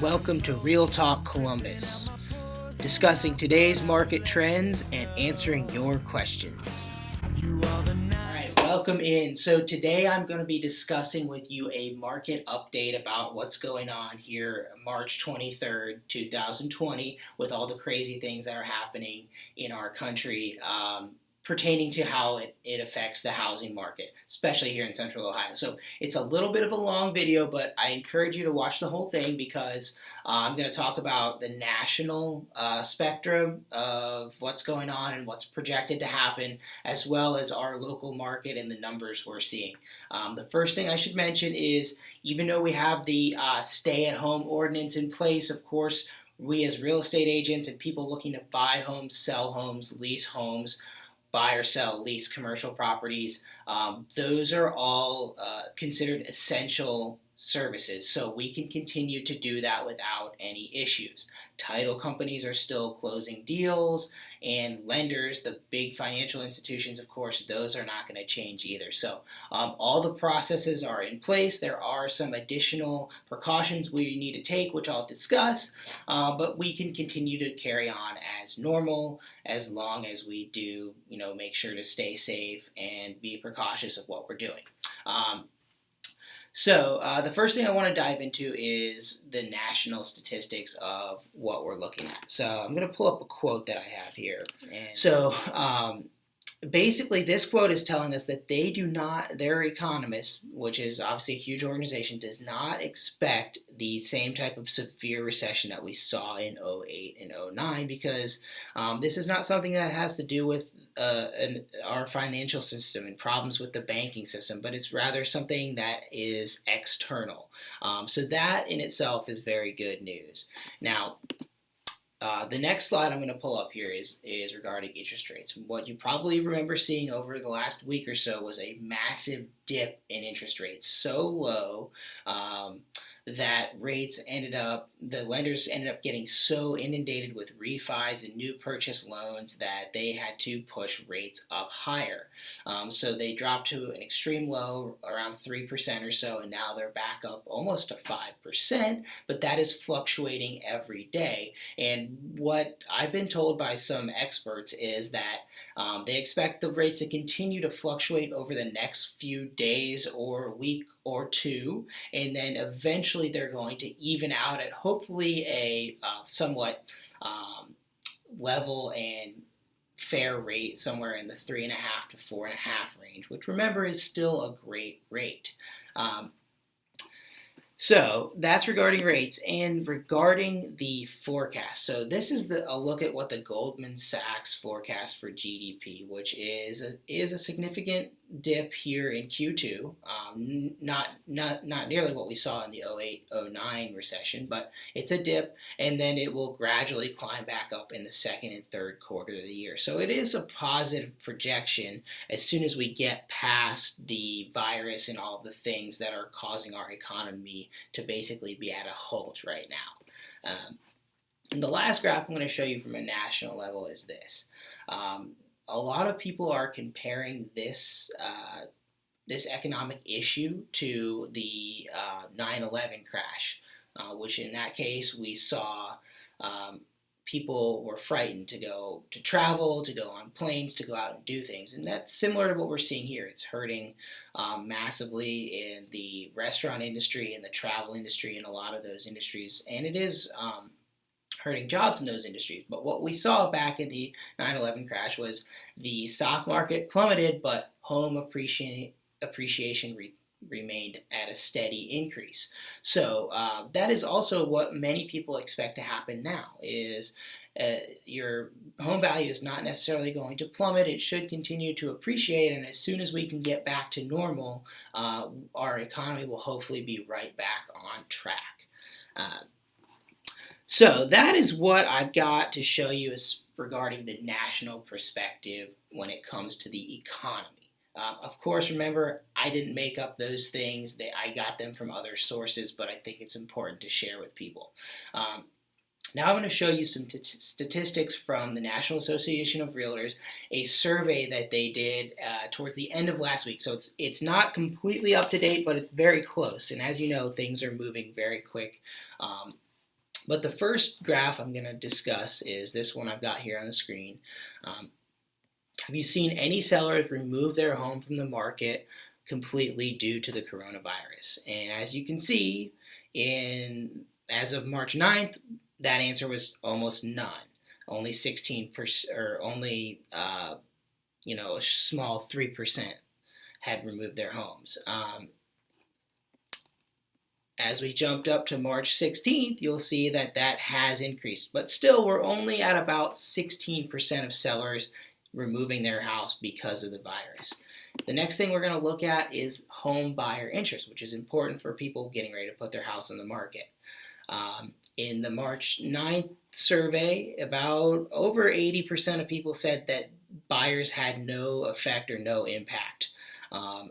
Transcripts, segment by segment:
welcome to Real Talk Columbus, discussing today's market trends and answering your questions. Alright, welcome in. So today I'm going to be discussing with you a market update about what's going on here March 23rd, 2020, with all the crazy things that are happening in our country, pertaining to how it affects the housing market, especially here in Central Ohio. So it's a little bit of a long video, but I encourage you to watch the whole thing because I'm going to talk about the national spectrum of what's going on and what's projected to happen, as well as our local market and the numbers we're seeing. The first thing I should mention is, even though we have the stay-at-home ordinance in place, of course, we as real estate agents and people looking to buy homes, sell homes, lease homes, buy or sell, lease commercial properties. Those are all considered essential services, so we can continue to do that without any issues. Title companies are still closing deals, and lenders, the big financial institutions, of course, those are not going to change either. So all the processes are in place. There are some additional precautions we need to take, which I'll discuss, but we can continue to carry on as normal as long as we do, make sure to stay safe and be precautious of what we're doing. So the first thing I want to dive into is the national statistics of what we're looking at. So I'm going to pull up a quote that I have here. Basically, this quote is telling us that their economists, which is obviously a huge organization, does not expect the same type of severe recession that we saw in 08 and 09 because this is not something that has to do with our financial system and problems with the banking system, but it's rather something that is external. So that in itself is very good news. Now, the next slide I'm going to pull up here is regarding interest rates. What you probably remember seeing over the last week or so was a massive dip in interest rates, so low that the lenders ended up getting so inundated with refis and new purchase loans that they had to push rates up higher. So they dropped to an extreme low around 3% or so, and now they're back up almost to 5%, but that is fluctuating every day. And what I've been told by some experts is that they expect the rates to continue to fluctuate over the next few days or week or two, and then eventually they're going to even out at hopefully a somewhat level and fair rate somewhere in the 3.5 to 4.5 range, which remember is still a great rate. So that's regarding rates and regarding the forecast. So this is a look at what the Goldman Sachs forecast for GDP, which is a significant dip here in Q2. Not nearly what we saw in the 08-09 recession, but it's a dip, and then it will gradually climb back up in the second and third quarter of the year. So it is a positive projection as soon as we get past the virus and all the things that are causing our economy to basically be at a halt right now. And the last graph I'm going to show you from a national level is this. A lot of people are comparing this economic issue to the 9/11 crash, which in that case we saw people were frightened to travel, to go on planes, to go out and do things. And that's similar to what we're seeing here. It's hurting massively in the restaurant industry and the travel industry and a lot of those industries. And it is hurting jobs in those industries. But what we saw back in the 9/11 crash was the stock market plummeted, but home appreciation remained at a steady increase. So that is also what many people expect to happen now is your home value is not necessarily going to plummet. It should continue to appreciate, and as soon as we can get back to normal, our economy will hopefully be right back on track. So that is what I've got to show you as regarding the national perspective when it comes to the economy. Of course, remember, I didn't make up those things. I got them from other sources, but I think it's important to share with people. Now I'm going to show you some statistics from the National Association of Realtors, a survey that they did towards the end of last week. So it's not completely up to date, but it's very close. And as you know, things are moving very quick But the first graph I'm going to discuss is this one I've got here on the screen. Um, have you seen any sellers remove their home from the market completely due to the coronavirus? And as you can see, as of March 9th, that answer was almost none. Only 16%, or only a small 3% had removed their homes. As we jumped up to March 16th, you'll see that that has increased, but still we're only at about 16% of sellers removing their house because of the virus. The next thing we're going to look at is home buyer interest, which is important for people getting ready to put their house on the market. In the March 9th survey, about over 80% of people said that buyers had no effect or no impact.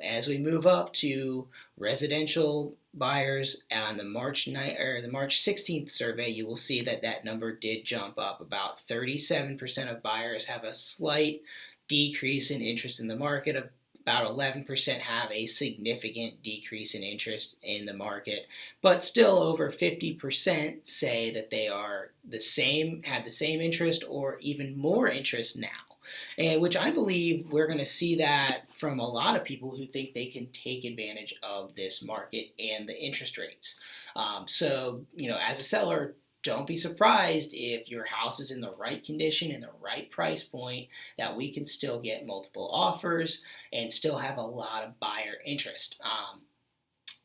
As we move up to residential buyers on the March 16th survey, you will see that that number did jump up. About 37% of buyers have a slight decrease in interest in the market. About 11% have a significant decrease in interest in the market, but still over 50% say that they are had the same interest or even more interest now. And which I believe we're going to see that from a lot of people who think they can take advantage of this market and the interest rates. As a seller, don't be surprised if your house is in the right condition, in the right price point, that we can still get multiple offers and still have a lot of buyer interest.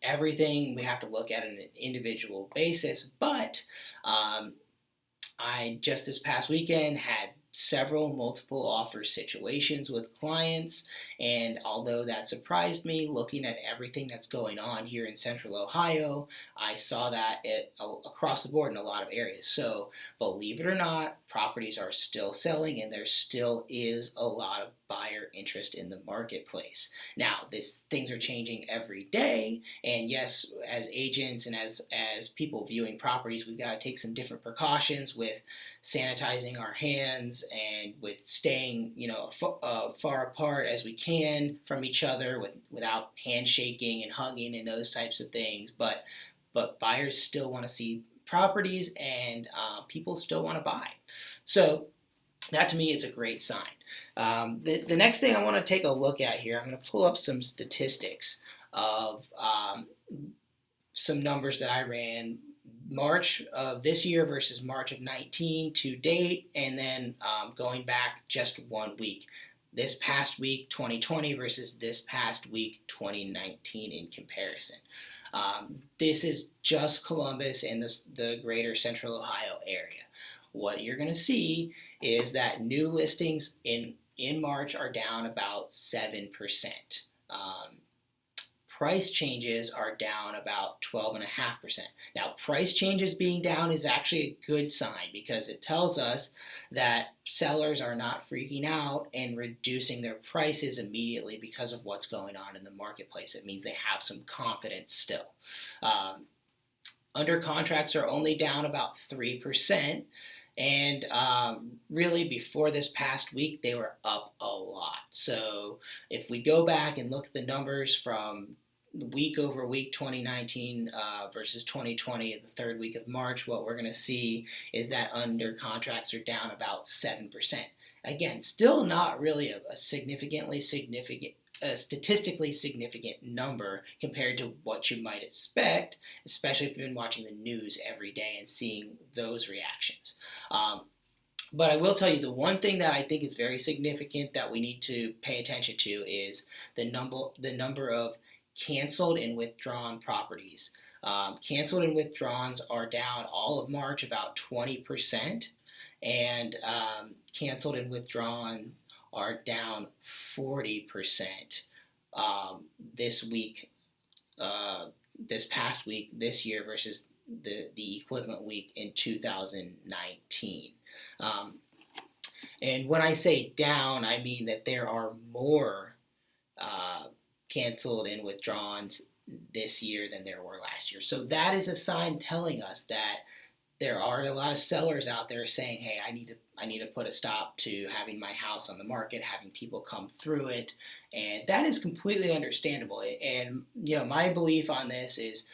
Everything we have to look at on an individual basis, but I just this past weekend had several multiple offer situations with clients, and although that surprised me looking at everything that's going on here in central Ohio, I saw that across the board in a lot of areas. So believe it or not, properties are still selling and there still is a lot of buyer interest in the marketplace. Now, things are changing every day, and yes, as agents and as people viewing properties, we've got to take some different precautions with sanitizing our hands and with staying, far apart as we can from each other, without handshaking and hugging and those types of things. But buyers still want to see properties, and people still want to buy. So that to me is a great sign. The next thing I want to take a look at here, I'm going to pull up some statistics of some numbers that I ran March of this year versus March of 19 to date, and then going back just 1 week. This past week, 2020 versus this past week, 2019 in comparison. This is just Columbus and the greater central Ohio area. What you're going to see is that new listings in March are down about 7%. Price changes are down about 12.5%. Now, price changes being down is actually a good sign because it tells us that sellers are not freaking out and reducing their prices immediately because of what's going on in the marketplace. It means they have some confidence still. Under contracts are only down about 3%. And really, before this past week, they were up a lot. So if we go back and look at the numbers from week over week 2019 versus 2020 at the third week of March, what we're going to see is that under contracts are down about 7%. Again, still not really a statistically significant number compared to what you might expect, especially if you've been watching the news every day and seeing those reactions. But I will tell you, the one thing that I think is very significant that we need to pay attention to is the number of canceled and withdrawn properties. Canceled and withdrawns are down all of March about 20%, and canceled and withdrawn are down 40% this week, this past week, this year versus the equivalent week in 2019. And when I say down, I mean that there are more canceled and withdrawns this year than there were last year. So that is a sign telling us that there are a lot of sellers out there saying, hey, I need to put a stop to having my house on the market, having people come through it. And that is completely understandable. And my belief on this is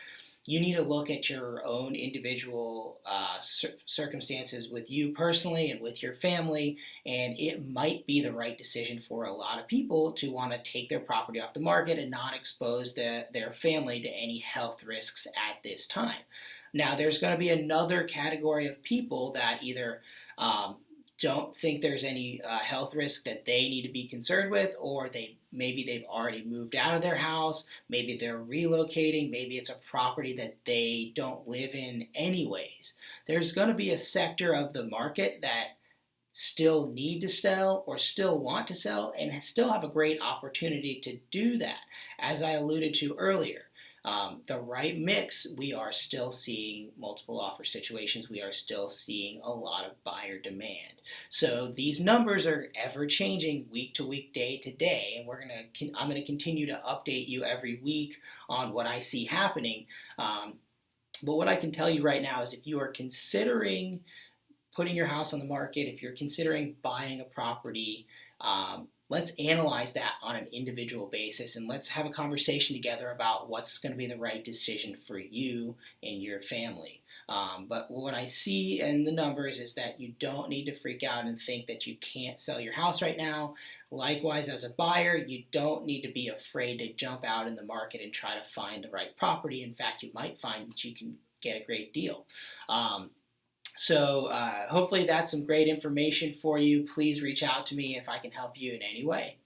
you need to look at your own individual circumstances with you personally and with your family, and it might be the right decision for a lot of people to want to take their property off the market and not expose their family to any health risks at this time. Now, there's going to be another category of people that either um, don't think there's any health risk that they need to be concerned with, or maybe they've already moved out of their house, maybe they're relocating, maybe it's a property that they don't live in anyways. There's going to be a sector of the market that still need to sell or still want to sell and still have a great opportunity to do that. As I alluded to earlier, the right mix, we are still seeing multiple offer situations. We are still seeing a lot of buyer demand. So these numbers are ever changing week to week, day to day, and I'm gonna continue to update you every week on what I see happening. But what I can tell you right now is if you are considering putting your house on the market, if you're considering buying a property, let's analyze that on an individual basis and let's have a conversation together about what's going to be the right decision for you and your family. But what I see in the numbers is that you don't need to freak out and think that you can't sell your house right now. Likewise, as a buyer, you don't need to be afraid to jump out in the market and try to find the right property. In fact, you might find that you can get a great deal. So hopefully that's some great information for you. Please reach out to me if I can help you in any way.